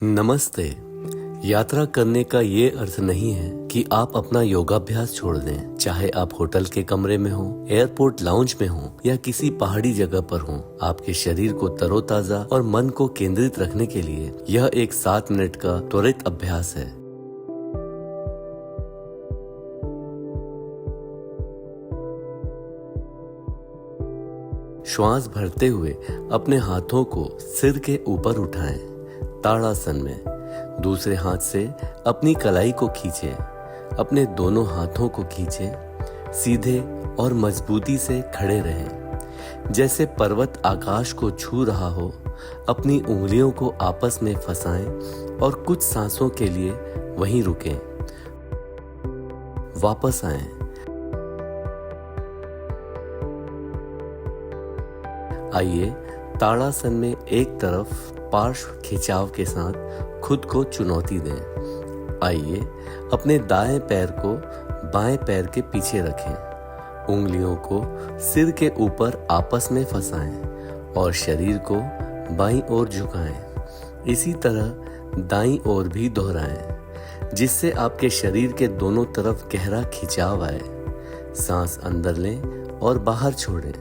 नमस्ते। यात्रा करने का ये अर्थ नहीं है कि आप अपना योगाभ्यास छोड़ दें। चाहे आप होटल के कमरे में हो, एयरपोर्ट लाउंज में हो या किसी पहाड़ी जगह पर हो, आपके शरीर को तरोताजा और मन को केंद्रित रखने के लिए यह एक 7 मिनट का त्वरित अभ्यास है। श्वास भरते हुए अपने हाथों को सिर के ऊपर उठाएं, ताड़ासन में। दूसरे हाथ से अपनी कलाई को खींचें, अपने दोनों हाथों को खींचें, सीधे और मजबूती से खड़े रहें। जैसे पर्वत आकाश को छू रहा हो, अपनी उंगलियों को आपस में फंसाएं और कुछ सांसों के लिए वहीं रुकें। वापस आएं। आइए ताड़ासन में एक तरफ पार्श्व खिंचाव के साथ खुद को चुनौती दें। आइए अपने दाएं पैर को बाएं पैर के पीछे रखें, उंगलियों को सिर के ऊपर आपस में फंसाएं और शरीर को बाईं ओर झुकाएं। इसी तरह दाईं ओर भी दोहराएं, जिससे आपके शरीर के दोनों तरफ गहरा खिंचाव आए। सांस अंदर लें और बाहर छोड़ें।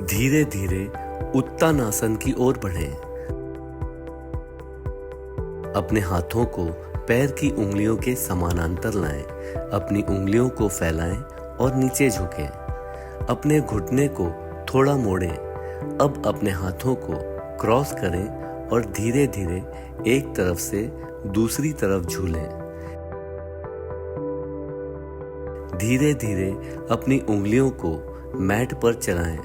धीरे धीरे उत्तानासन की ओर बढ़ें। अपने हाथों को पैर की उंगलियों के समानांतर लाएं, अपनी उंगलियों को फैलाएं और नीचे झुकें। अपने घुटने को थोड़ा मोड़ें। अब अपने हाथों को क्रॉस करें और धीरे धीरे एक तरफ से दूसरी तरफ झूलें। धीरे धीरे अपनी उंगलियों को मैट पर चलाएं।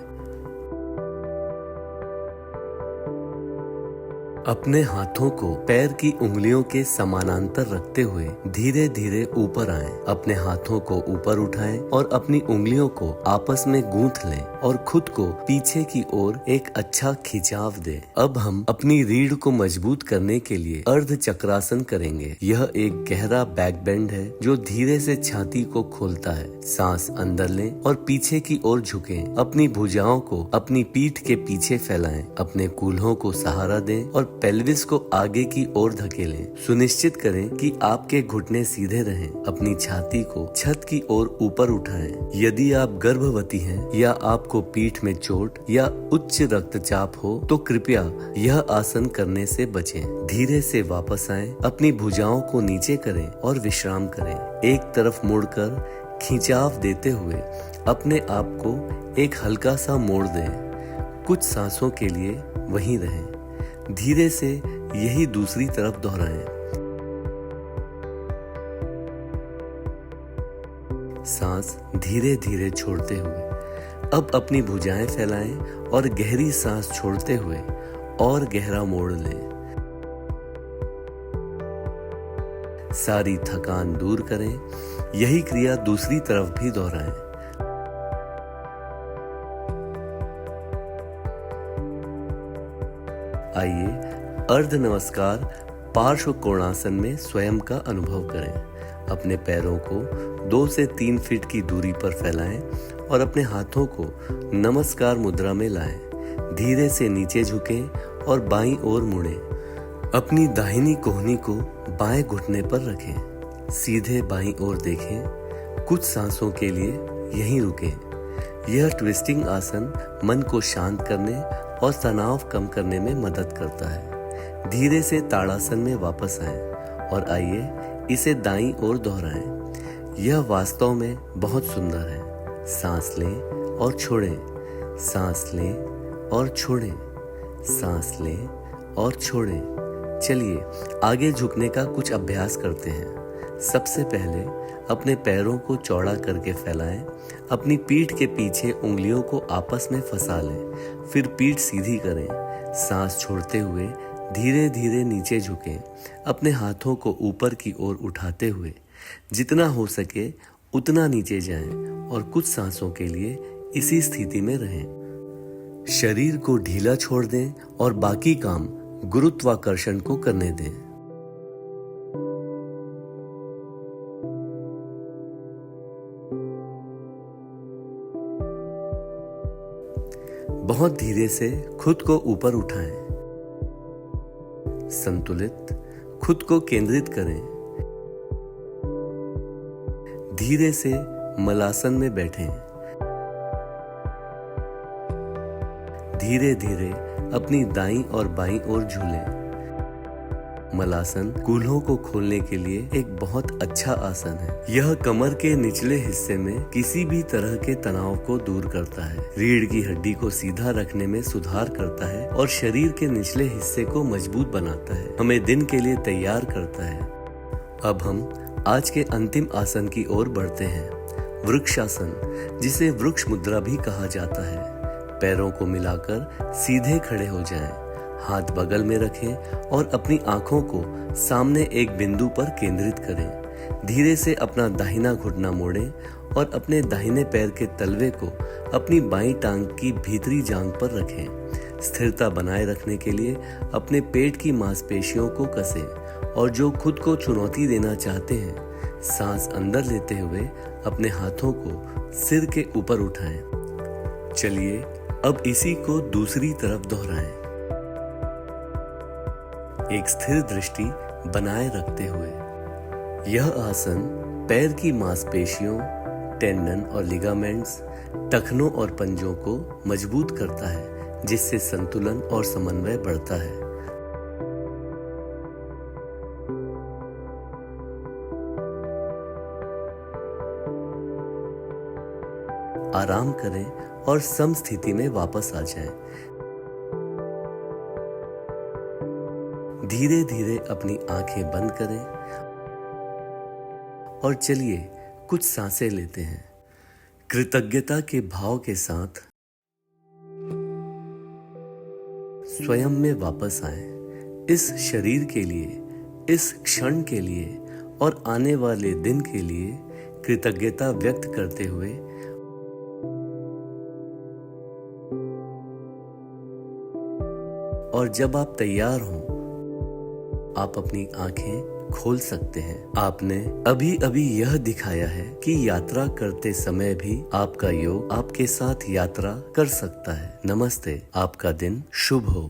अपने हाथों को पैर की उंगलियों के समानांतर रखते हुए धीरे धीरे ऊपर आएं। अपने हाथों को ऊपर उठाएं और अपनी उंगलियों को आपस में गूंथ लें और खुद को पीछे की ओर एक अच्छा खिंचाव दें। अब हम अपनी रीढ़ को मजबूत करने के लिए अर्ध चक्रासन करेंगे। यह एक गहरा बैक बेंड है जो धीरे से छाती को खोलता है। सांस अंदर लें और पीछे की ओर झुकें। अपनी भुजाओं को अपनी पीठ के पीछे फैलाएं। अपने कूल्हों को सहारा दें और पेल्विस को आगे की ओर धकेलें। सुनिश्चित करें कि आपके घुटने सीधे रहें। अपनी छाती को छत की ओर ऊपर उठाएं। यदि आप गर्भवती हैं या आपको पीठ में चोट या उच्च रक्तचाप हो तो कृपया यह आसन करने से बचें। धीरे से वापस आएं। अपनी भुजाओं को नीचे करें और विश्राम करें। एक तरफ मुड़कर खिंचाव देते हुए अपने आप को एक हल्का सा मोड़ दें। कुछ सांसों के लिए वहीं रहें। धीरे से यही दूसरी तरफ दोहराएं। सांस धीरे धीरे छोड़ते हुए अब अपनी भुजाएं फैलाएं और गहरी सांस छोड़ते हुए और गहरा मोड़ लें। सारी थकान दूर करें। यही क्रिया दूसरी तरफ भी दोहराएं। आइए अर्ध नमस्कार पार्श्व कोणासन में स्वयं का अनुभव करें। अपने पैरों को 2 से 3 फीट की दूरी पर फैलाएं और अपने हाथों को नमस्कार मुद्रा में लाएं। धीरे से नीचे झुकें और बाईं ओर मुड़ें। अपनी दाहिनी कोहनी को बाएं घुटने पर रखें। सीधे बाईं ओर देखें। कुछ सांसों के लिए यहीं रुकें। यह ट्विस्टिंग आसन मन को शांत करने और तनाव कम करने में मदद करता है। धीरे से ताड़ासन में वापस आएं और आइए इसे दाईं ओर दोहराएं। यह वास्तव में बहुत सुंदर है। सांस लें और छोड़ें, सांस लें और छोड़ें, सांस लें और छोड़ें। चलिए आगे झुकने का कुछ अभ्यास करते हैं। सबसे पहले अपने पैरों को चौड़ा करके फैलाएं। अपनी पीठ के पीछे उंगलियों को आपस में फंसा लें। फिर पीठ सीधी करें। सांस छोड़ते हुए धीरे धीरे नीचे झुकें। अपने हाथों को ऊपर की ओर उठाते हुए जितना हो सके उतना नीचे जाएं और कुछ सांसों के लिए इसी स्थिति में रहें। शरीर को ढीला छोड़ दें और बाकी काम गुरुत्वाकर्षण को करने दें। बहुत धीरे से खुद को ऊपर उठाएं। संतुलित खुद को केंद्रित करें। धीरे से मलासन में बैठें। धीरे धीरे अपनी दाईं और बाईं ओर झूलें। मलासन कूल्हों को खोलने के लिए एक बहुत अच्छा आसन है। यह कमर के निचले हिस्से में किसी भी तरह के तनाव को दूर करता है, रीढ़ की हड्डी को सीधा रखने में सुधार करता है और शरीर के निचले हिस्से को मजबूत बनाता है, हमें दिन के लिए तैयार करता है। अब हम आज के अंतिम आसन की ओर बढ़ते हैं, वृक्षासन, जिसे वृक्ष मुद्रा भी कहा जाता है। पैरों को मिलाकर सीधे खड़े हो जाएं, हाथ बगल में रखें और अपनी आंखों को सामने एक बिंदु पर केंद्रित करें। धीरे से अपना दाहिना घुटना मोड़ें और अपने दाहिने पैर के तलवे को अपनी बाईं टांग की भीतरी जांघ पर रखें। स्थिरता बनाए रखने के लिए अपने पेट की मांसपेशियों को कसें और जो खुद को चुनौती देना चाहते हैं, सांस अंदर लेते हुए अपने हाथों को सिर के ऊपर उठाएं। चलिए अब इसी को दूसरी तरफ दोहराएं। एक स्थिर दृष्टि बनाए रखते हुए यह आसन पैर की मांसपेशियों, टेंडन और लिगामेंट्स, टखनों और पंजों को मजबूत करता है, जिससे संतुलन और समन्वय बढ़ता है। आराम करें और सम स्थिति में वापस आ जाएं। धीरे धीरे अपनी आंखें बंद करें और चलिए कुछ सांसें लेते हैं। कृतज्ञता के भाव के साथ स्वयं में वापस आएं। इस शरीर के लिए, इस क्षण के लिए और आने वाले दिन के लिए कृतज्ञता व्यक्त करते हुए और जब आप तैयार हों, आप अपनी आंखें खोल सकते हैं। आपने अभी अभी यह दिखाया है कि यात्रा करते समय भी आपका योग आपके साथ यात्रा कर सकता है। नमस्ते, आपका दिन शुभ हो।